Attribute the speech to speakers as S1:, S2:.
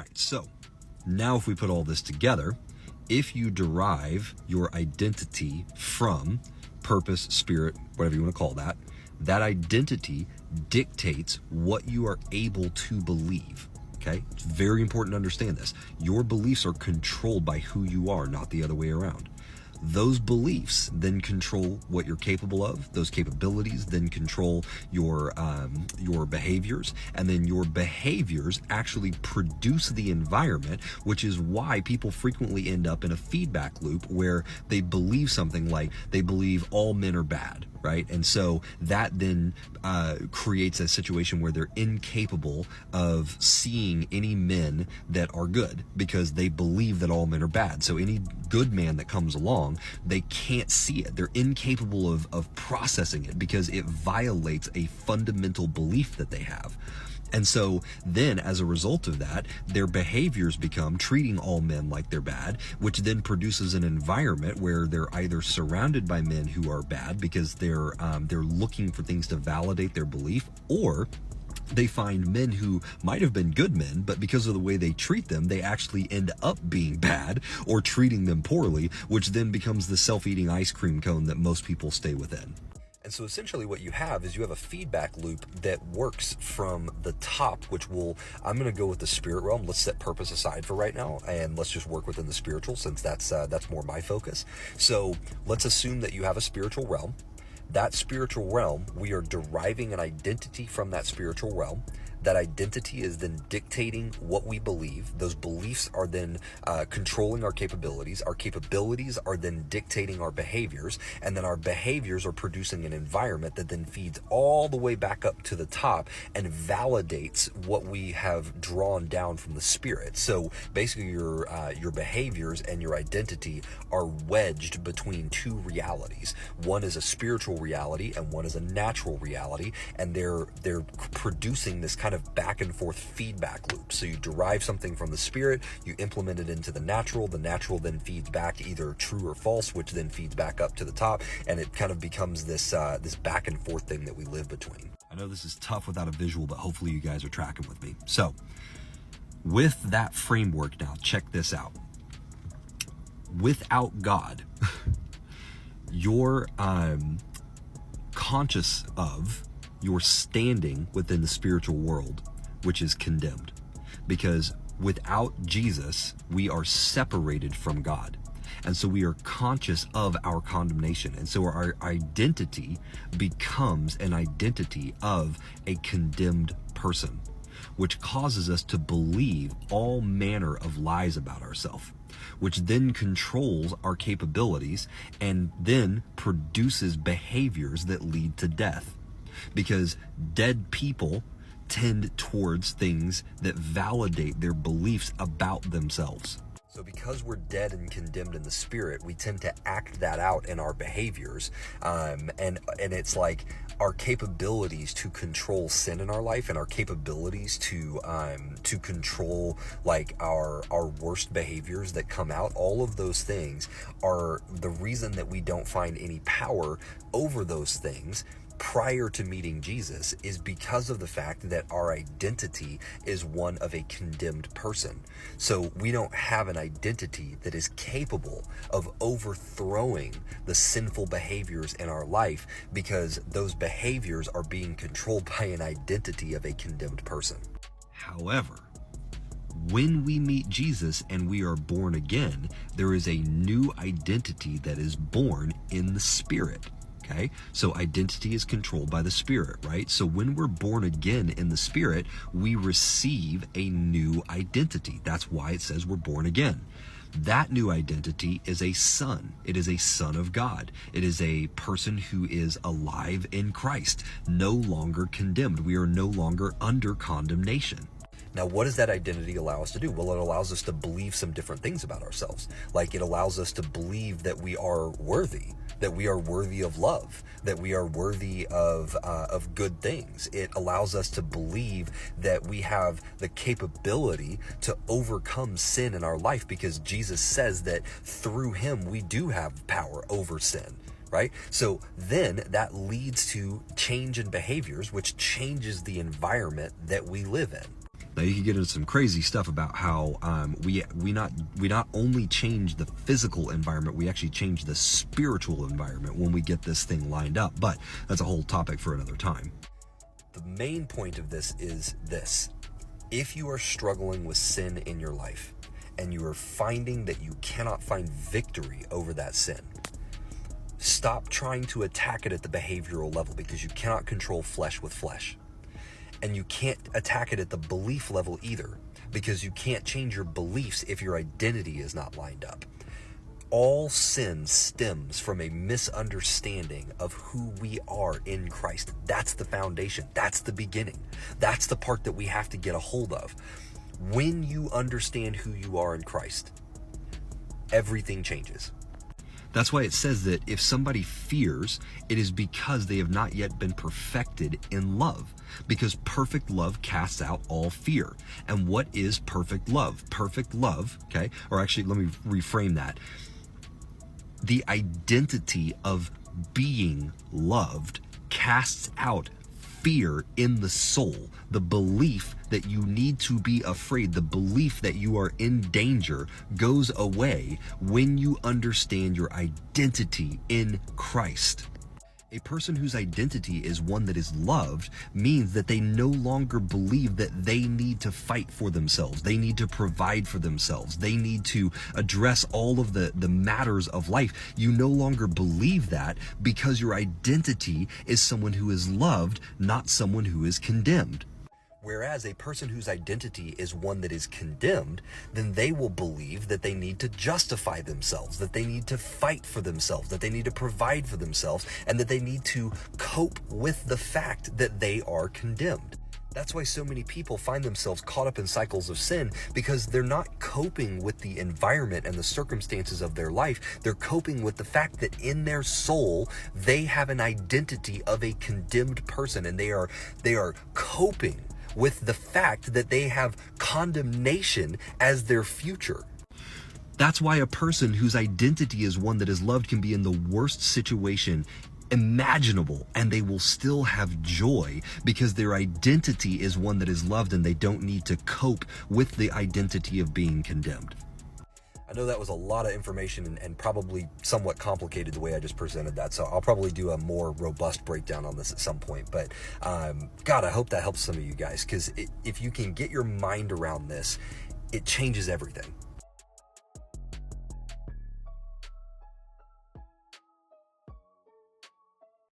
S1: right, so now if we put all this together, if you derive your identity from purpose, spirit, whatever you want to call that, that identity dictates what you are able to believe. Okay? It's very important to understand this. Your beliefs are controlled by who you are, not the other way around. Those beliefs then control what you're capable of. Those capabilities then control your behaviors, and then your behaviors actually produce the environment, which is why people frequently end up in a feedback loop where they believe something like they believe all men are bad, right? And so that then creates a situation where they're incapable of seeing any men that are good because they believe that all men are bad. So any good man that comes along, they can't see it. They're incapable of processing it because it violates a fundamental belief that they have. And so then as a result of that, their behaviors become treating all men like they're bad, which then produces an environment where they're either surrounded by men who are bad because they're looking for things to validate their belief, or they find men who might have been good men, but because of the way they treat them, they actually end up being bad or treating them poorly, which then becomes the self-eating ice cream cone that most people stay within. And so essentially what you have is you have a feedback loop that works from the top, which I'm going to go with the spirit realm. Let's set purpose aside for right now, and let's just work within the spiritual, since that's more my focus. So let's assume that you have a spiritual realm. That spiritual realm, we are deriving an identity from that spiritual realm. That identity is then dictating what we believe. Those beliefs are then controlling our capabilities. Our capabilities are then dictating our behaviors. And then our behaviors are producing an environment that then feeds all the way back up to the top and validates what we have drawn down from the spirit. So basically your behaviors and your identity are wedged between two realities. One is a spiritual reality and one is a natural reality. And they're producing this kind of back and forth feedback loop. So you derive something from the spirit, you implement it into the natural then feeds back either true or false, which then feeds back up to the top, and it kind of becomes this back and forth thing that we live between. I know this is tough without a visual, but hopefully you guys are tracking with me. So with that framework now, check this out. Without God, you're conscious of your standing within the spiritual world, which is condemned. Because without Jesus, we are separated from God. And so we are conscious of our condemnation. And so our identity becomes an identity of a condemned person, which causes us to believe all manner of lies about ourselves, which then controls our capabilities and then produces behaviors that lead to death. Because dead people tend towards things that validate their beliefs about themselves. So because we're dead and condemned in the spirit, we tend to act that out in our behaviors. And it's like our capabilities to control sin in our life and our capabilities to control like our worst behaviors that come out, all of those things are the reason that we don't find any power over those things prior to meeting Jesus, is because of the fact that our identity is one of a condemned person. So we don't have an identity that is capable of overthrowing the sinful behaviors in our life, because those behaviors are being controlled by an identity of a condemned person. However, when we meet Jesus and we are born again, there is a new identity that is born in the Spirit. Okay, so identity is controlled by the Spirit, right? So when we're born again in the Spirit, we receive a new identity. That's why it says we're born again. That new identity is a son. It is a son of God. It is a person who is alive in Christ, no longer condemned. We are no longer under condemnation. Now, what does that identity allow us to do? Well, it allows us to believe some different things about ourselves. Like, it allows us to believe that we are worthy of love, that we are worthy of good things. It allows us to believe that we have the capability to overcome sin in our life, because Jesus says that through him we do have power over sin. Right? So then that leads to change in behaviors, which changes the environment that we live in. Now you can get into some crazy stuff about how we not only change the physical environment, we actually change the spiritual environment when we get this thing lined up. But that's a whole topic for another time. The main point of this is this: if you are struggling with sin in your life and you are finding that you cannot find victory over that sin, stop trying to attack it at the behavioral level, because you cannot control flesh with flesh. And you can't attack it at the belief level either, because you can't change your beliefs if your identity is not lined up. All sin stems from a misunderstanding of who we are in Christ. That's the foundation. That's the beginning. That's the part that we have to get a hold of. When you understand who you are in Christ, everything changes. That's why it says that if somebody fears, it is because they have not yet been perfected in love. Because perfect love casts out all fear. And what is perfect love? Perfect love, okay, or actually let me reframe that. The identity of being loved casts out fear in the soul, the belief that you need to be afraid, the belief that you are in danger goes away when you understand your identity in Christ. A person whose identity is one that is loved means that they no longer believe that they need to fight for themselves. They need to provide for themselves. They need to address all of the matters of life. You no longer believe that, because your identity is someone who is loved, not someone who is condemned. Whereas a person whose identity is one that is condemned, then they will believe that they need to justify themselves, that they need to fight for themselves, that they need to provide for themselves, and that they need to cope with the fact that they are condemned. That's why so many people find themselves caught up in cycles of sin, because they're not coping with the environment and the circumstances of their life. They're coping with the fact that in their soul, they have an identity of a condemned person, and they are coping with the fact that they have condemnation as their future. That's why a person whose identity is one that is loved can be in the worst situation imaginable, and they will still have joy, because their identity is one that is loved, and they don't need to cope with the identity of being condemned. I know that was a lot of information and probably somewhat complicated the way I just presented that, so I'll probably do a more robust breakdown on this at some point. But God, I hope that helps some of you guys, because if you can get your mind around this, it changes everything.